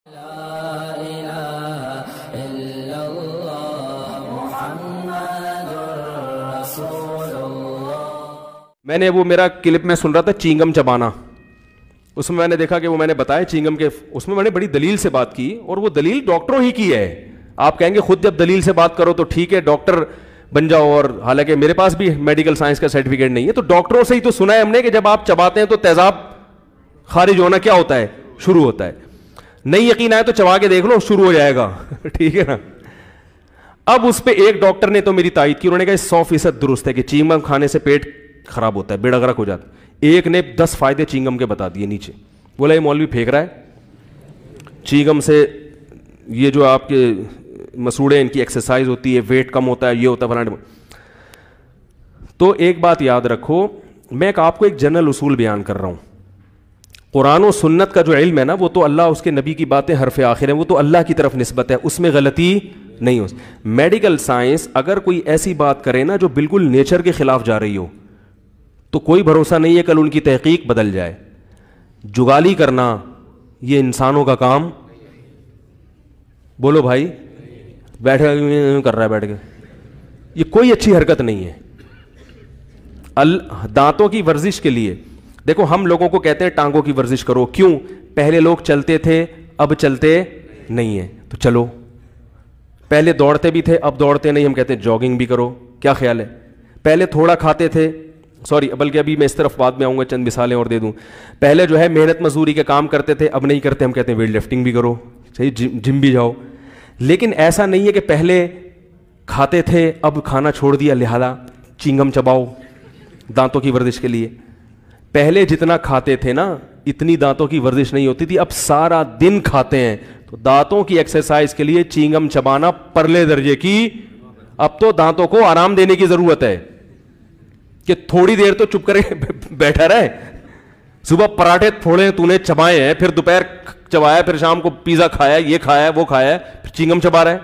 میں نے وہ میرا کلپ میں سن رہا تھا چینگم چبانا, اس میں نے دیکھا کہ وہ میں نے بتایا چینگم کے, اس میں نے بڑی دلیل سے بات کی, اور وہ دلیل ڈاکٹروں ہی کی ہے. آپ کہیں گے خود جب دلیل سے بات کرو تو ٹھیک ہے ڈاکٹر بن جاؤ, اور حالانکہ میرے پاس بھی میڈیکل سائنس کا سرٹیفکیٹ نہیں ہے, تو ڈاکٹروں سے ہی تو سنا ہے ہم نے کہ جب آپ چباتے ہیں تو تیزاب خارج ہونا کیا ہوتا ہے, شروع ہوتا ہے. نہیں یقین آئے تو چبا کے دیکھ لو, شروع ہو جائے گا. ٹھیک ہے نا. اب اس پہ ایک ڈاکٹر نے تو میری تائید کی, انہوں نے کہا 100% درست ہے کہ چینگم کھانے سے پیٹ خراب ہوتا ہے, بیڑا غرق ہو جاتا ہے. ایک نے 10 فائدے چینگم کے بتا دیے نیچے. بولا یہ مولوی پھینک رہا ہے چینگم سے, یہ جو آپ کے مسوڑے ان کی ایکسرسائز ہوتی ہے, ویٹ کم ہوتا ہے, یہ ہوتا ہے فلاں. تو ایک بات یاد رکھو, میں آپ کو ایک جنرل اصول بیان کر رہا ہوں. قرآن و سنت کا جو علم ہے نا, وہ تو اللہ اس کے نبی کی باتیں حرف آخر ہیں, وہ تو اللہ کی طرف نسبت ہے, اس میں غلطی نہیں ہو. میڈیکل سائنس اگر کوئی ایسی بات کرے نا جو بالکل نیچر کے خلاف جا رہی ہو, تو کوئی بھروسہ نہیں ہے کل ان کی تحقیق بدل جائے. جگالی کرنا یہ انسانوں کا کام, بولو بھائی, بیٹھ کر رہا ہے بیٹھ کے, یہ کوئی اچھی حرکت نہیں ہے. دانتوں کی ورزش کے لیے دیکھو, ہم لوگوں کو کہتے ہیں ٹانگوں کی ورزش کرو, کیوں؟ پہلے لوگ چلتے تھے اب چلتے نہیں ہیں, تو چلو. پہلے دوڑتے بھی تھے اب دوڑتے نہیں, ہم کہتے ہیں جاگنگ بھی کرو. کیا خیال ہے؟ پہلے تھوڑا کھاتے تھے, سوری بلکہ ابھی میں اس طرف بعد میں آؤں گا, چند مثالیں اور دے دوں. پہلے جو ہے محنت مزدوری کے کام کرتے تھے اب نہیں کرتے, ہم کہتے ہیں ویٹ لفٹنگ بھی کرو, صحیح, جم بھی جاؤ. لیکن ایسا نہیں ہے کہ پہلے کھاتے تھے اب کھانا چھوڑ دیا لہذا چینگم چباؤ دانتوں کی ورزش کے لیے. پہلے جتنا کھاتے تھے نا اتنی دانتوں کی ورزش نہیں ہوتی تھی, اب سارا دن کھاتے ہیں, تو دانتوں کی ایکسرسائز کے لیے چینگم چبانا پرلے درجے کی. اب تو دانتوں کو آرام دینے کی ضرورت ہے کہ تھوڑی دیر تو چپ کرے بیٹھا رہے. صبح پراٹھے تھوڑے تو نے چبائے ہیں, پھر دوپہر چبایا, پھر شام کو پیزا کھایا, یہ کھایا وہ کھایا, پھر چینگم چبا رہا ہے.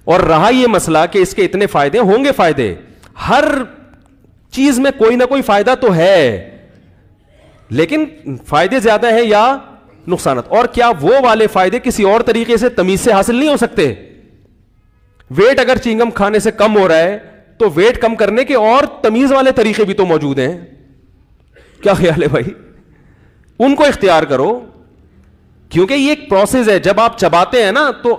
اور رہا یہ مسئلہ کہ اس کے اتنے فائدے ہوں گے, فائدے ہر چیز میں کوئی نہ کوئی فائدہ تو ہے, لیکن فائدے زیادہ ہیں یا نقصانات. اور کیا وہ والے فائدے کسی اور طریقے سے تمیز سے حاصل نہیں ہو سکتے؟ ویٹ اگر چینگم کھانے سے کم ہو رہا ہے تو ویٹ کم کرنے کے اور تمیز والے طریقے بھی تو موجود ہیں. کیا خیال ہے بھائی؟ ان کو اختیار کرو, کیونکہ یہ ایک پروسیس ہے. جب آپ چباتے ہیں نا تو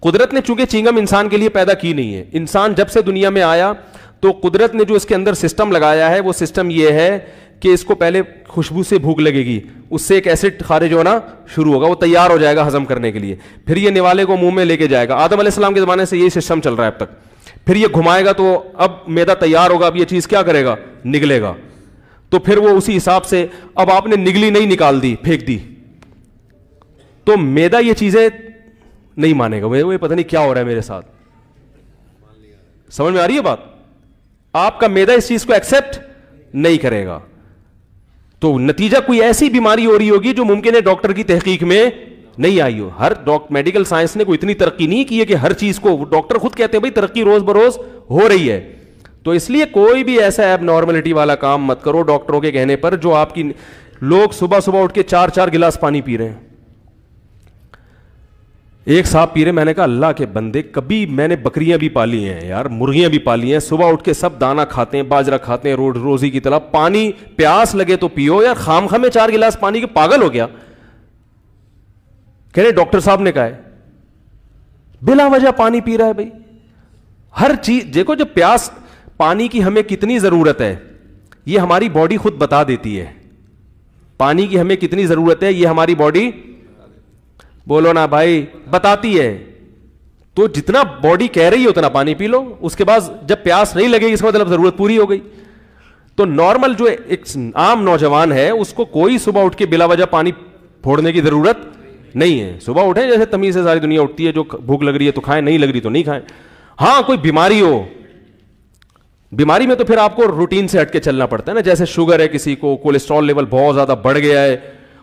قدرت نے چونکہ چینگم انسان کے لیے پیدا کی نہیں ہے, انسان جب سے دنیا میں آیا تو قدرت نے جو اس کے اندر سسٹم لگایا ہے وہ سسٹم یہ ہے کہ اس کو پہلے خوشبو سے بھوک لگے گی, اس سے ایک ایسڈ خارج ہونا شروع ہوگا, وہ تیار ہو جائے گا ہضم کرنے کے لیے, پھر یہ نوالے کو منہ میں لے کے جائے گا. آدم علیہ السلام کے زمانے سے یہی سسٹم چل رہا ہے اب تک. پھر یہ گھمائے گا تو اب میدا تیار ہوگا, اب یہ چیز کیا کرے گا, نگلے گا. تو پھر وہ اسی حساب سے, اب آپ نے نگلی نہیں نکال دی, پھینک دی, تو میدا یہ چیزیں نہیں مانے گا. وہ پتہ نہیں کیا ہو رہا ہے میرے ساتھ, سمجھ میں آ رہی ہے بات؟ آپ کا میدا اس چیز کو ایکسپٹ نہیں کرے گا. تو نتیجہ کوئی ایسی بیماری ہو رہی ہوگی جو ممکن ہے ڈاکٹر کی تحقیق میں نہیں آئی ہو. ہر میڈیکل سائنس نے کوئی اتنی ترقی نہیں کی ہے کہ ہر چیز کو, ڈاکٹر خود کہتے ہیں بھائی ترقی روز بروز ہو رہی ہے. تو اس لیے کوئی بھی ایسا ایب نارملٹی والا کام مت کرو ڈاکٹروں کے کہنے پر. جو آپ کی لوگ صبح صبح اٹھ کے 4 گلاس پانی پی رہے ہیں, ایک صاحب پی رہے, میں نے کہا اللہ کے بندے, کبھی میں نے بکریاں بھی پالی ہیں یار, مرغیاں بھی پالی ہیں, صبح اٹھ کے سب دانا کھاتے ہیں, باجرہ کھاتے ہیں روزی کی طرح, پانی پیاس لگے تو پیو یار, خام خام میں 4 گلاس پانی کے پاگل ہو گیا. کہہ رہے ڈاکٹر صاحب نے کہا ہے بلا وجہ پانی پی رہا ہے. بھائی ہر چیز دیکھو, جب پیاس, پانی کی ہمیں کتنی ضرورت ہے یہ ہماری باڈی خود بتا دیتی ہے. پانی کی ہمیں کتنی ضرورت ہے یہ ہماری باڈی, بولو نا بھائی, بتاتی ہے. تو جتنا باڈی کہہ رہی ہے اتنا پانی پی لو, اس کے بعد جب پیاس نہیں لگے گی اس کا مطلب ضرورت پوری ہو گئی. تو نارمل جو ایک عام نوجوان ہے اس کو کوئی صبح اٹھ کے بلا وجہ پانی پھوڑنے کی ضرورت نہیں ہے. صبح اٹھیں جیسے تمیز سے ساری دنیا اٹھتی ہے, جو بھوک لگ رہی ہے تو کھائیں, نہیں لگ رہی تو نہیں کھائیں. ہاں کوئی بیماری ہو, بیماری میں تو پھر آپ کو روٹین سے ہٹ کے چلنا پڑتا ہے نا. جیسے شوگر ہے کسی کو, کولیسٹرول لیول بہت زیادہ بڑھ گیا ہے,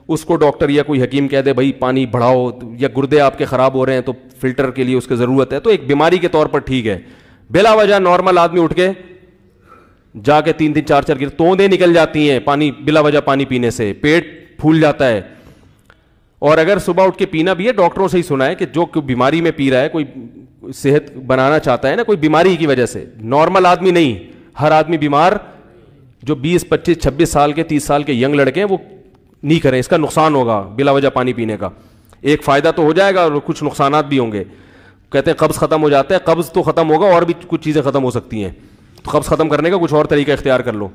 اس کو ڈاکٹر یا کوئی حکیم کہہ دے بھائی پانی بڑھاؤ, یا گردے آپ کے خراب ہو رہے ہیں تو فلٹر کے لیے اس کی ضرورت ہے, تو ایک بیماری کے طور پر ٹھیک ہے. بلا وجہ نارمل آدمی اٹھ کے جا کے 3 4 توندیں نکل جاتی ہیں پانی, بلا وجہ پانی پینے سے پیٹ پھول جاتا ہے. اور اگر صبح اٹھ کے پینا بھی ہے, ڈاکٹروں سے ہی سنا ہے کہ جو بیماری میں پی رہا ہے, کوئی صحت بنانا چاہتا ہے نا, کوئی بیماری کی وجہ سے, نارمل آدمی نہیں, ہر آدمی بیمار, جو 20, 25, 26 سال کے 30 سال کے ینگ لڑکے ہیں وہ نہیں کریں, اس کا نقصان ہوگا بلا وجہ پانی پینے کا. ایک فائدہ تو ہو جائے گا اور کچھ نقصانات بھی ہوں گے. کہتے ہیں قبض ختم ہو جاتا ہے, قبض تو ختم ہوگا اور بھی کچھ چیزیں ختم ہو سکتی ہیں, تو قبض ختم کرنے کا کچھ اور طریقہ اختیار کر لو.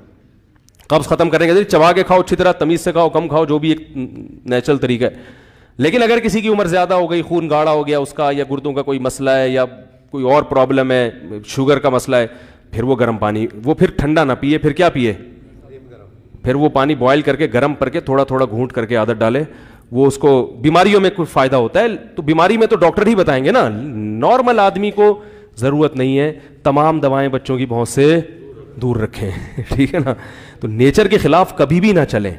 قبض ختم کرنے کے لیے چبا کے کھاؤ, اچھی طرح تمیز سے کھاؤ, کم کھاؤ, جو بھی ایک نیچرل طریقہ ہے. لیکن اگر کسی کی عمر زیادہ ہو گئی, خون گاڑھا ہو گیا اس کا, یا گردوں کا کوئی مسئلہ ہے, یا کوئی اور پرابلم ہے, شوگر کا مسئلہ ہے, پھر وہ گرم پانی, وہ پھر ٹھنڈا نہ پیے, پھر کیا پیے, پھر وہ پانی بوائل کر کے گرم کر کے تھوڑا تھوڑا گھونٹ کر کے عادت ڈالے. وہ اس کو بیماریوں میں کوئی فائدہ ہوتا ہے, تو بیماری میں تو ڈاکٹر ہی بتائیں گے نا, نارمل آدمی کو ضرورت نہیں ہے. تمام دوائیں بچوں کی پہنچ سے دور رکھیں, ٹھیک ہے نا. تو نیچر کے خلاف کبھی بھی نہ چلیں,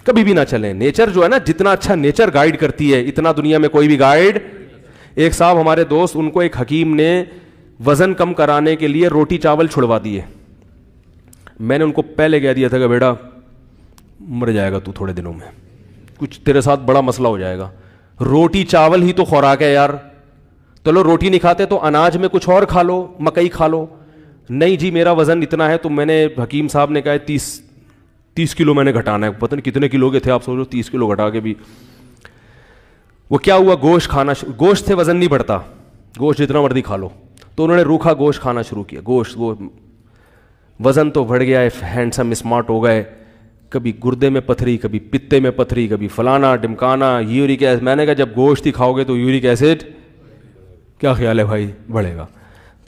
کبھی بھی نہ چلیں. نیچر جو ہے نا, جتنا اچھا نیچر گائیڈ کرتی ہے, اتنا دنیا میں کوئی بھی گائیڈ. ایک صاحب ہمارے دوست, ان کو ایک حکیم نے وزن کم کرانے کے لیے روٹی چاول چھڑوا دیے. میں نے ان کو پہلے کہہ دیا تھا کہ بیٹا مر جائے گا تو تھوڑے دنوں میں, کچھ تیرے ساتھ بڑا مسئلہ ہو جائے گا. روٹی چاول ہی تو خوراک ہے یار. چلو روٹی نہیں کھاتے تو اناج میں کچھ اور کھا لو, مکئی کھا لو. نہیں جی میرا وزن اتنا ہے, تو میں نے, حکیم صاحب نے کہا 30 کلو میں نے گھٹانا ہے. پتہ نہیں کتنے کلو کے تھے, آپ سوچو 30 کلو گھٹا کے بھی. وہ کیا ہوا, گوشت کھانا, گوشت سے وزن نہیں بڑھتا, گوشت جتنا مرضی کھا لو. تو انہوں نے روکھا گوشت کھانا شروع کیا, گوشت, وہ وزن تو بڑھ گیا ہے, ہینڈسم اسمارٹ ہو گئے. کبھی گردے میں پتھری, کبھی پتے میں پتھری, کبھی فلانا ڈمکانا, یورک ایسڈ. میں نے کہا جب گوشت ہی کھاؤ گے تو یورک ایسڈ کیا خیال ہے بھائی بڑھے گا.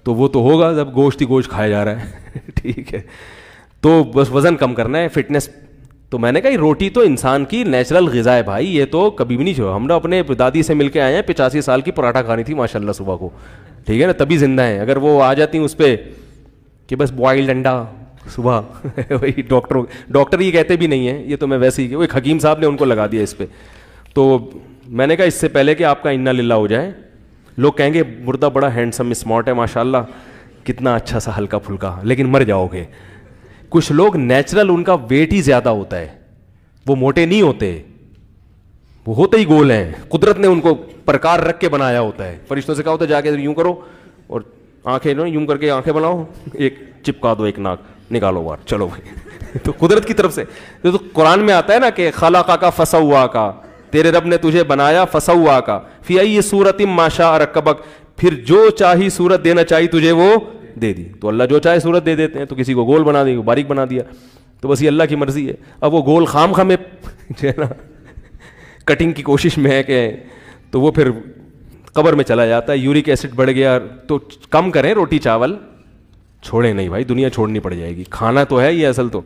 تو وہ تو ہوگا جب گوشت ہی گوشت کھایا جا رہا ہے, ٹھیک ہے. تو بس وزن کم کرنا ہے, فٹنس. تو میں نے کہا یہ روٹی تو انسان کی نیچرل غذا ہے بھائی, یہ تو کبھی بھی نہیں چھوڑا. ہم نے اپنے دادی سے مل کے آئے ہیں, 85 سال کی پراٹھا کھانی تھی ماشاء اللہ صبح کو, ٹھیک ہے نا, تبھی زندہ ہیں. اگر وہ آ جاتی ہیں اس پہ کہ بس بوائلڈ انڈا صبح, وہی ڈاکٹر یہ کہتے بھی نہیں ہیں, یہ تو میں ویسے ہی, وہ ایک حکیم صاحب نے ان کو لگا دیا اس پہ. تو میں نے کہا اس سے پہلے کہ آپ کا انا للہ ہو جائے, لوگ کہیں گے مردہ بڑا ہینڈسم اسمارٹ ہے ماشاء اللہ, کتنا اچھا سا ہلکا پھلکا, لیکن مر جاؤ گے. کچھ لوگ نیچرل ان کا ویٹ ہی زیادہ ہوتا ہے, وہ موٹے نہیں ہوتے, وہ ہوتے ہی گول ہیں. قدرت نے ان کو پرکار رکھ کے بنایا ہوتا ہے. فرشتوں سے کہا ہوتا ہے جا کے یوں کرو اور آنکھیں یوں کر کے آنکھیں بناؤ, ایک چپکا دو, ایک ناک نکالو بار, چلو بھائی. تو قدرت کی طرف سے تو قرآن میں آتا ہے نا کہ خلقہ کا فسوا کا, تیرے رب نے تجھے بنایا فسوا کا, فی ای صورت ما شاء رکبک, پھر جو چاہی صورت دینا چاہی تجھے وہ دے دی. تو اللہ جو چاہے صورت دے دیتے ہیں, تو کسی کو گول بنا دی, باریک بنا دیا, تو بس یہ اللہ کی مرضی ہے. اب وہ گول خام خامے جو ہے نا کٹنگ کی کوشش میں ہے کہ, تو وہ پھر قبر میں چلا جاتا ہے. یورک ایسڈ بڑھ گیا, تو کم کریں روٹی چاول, چھوڑیں نہیں بھائی, دنیا چھوڑنی پڑ جائے گی. کھانا تو ہے یہ اصل تو.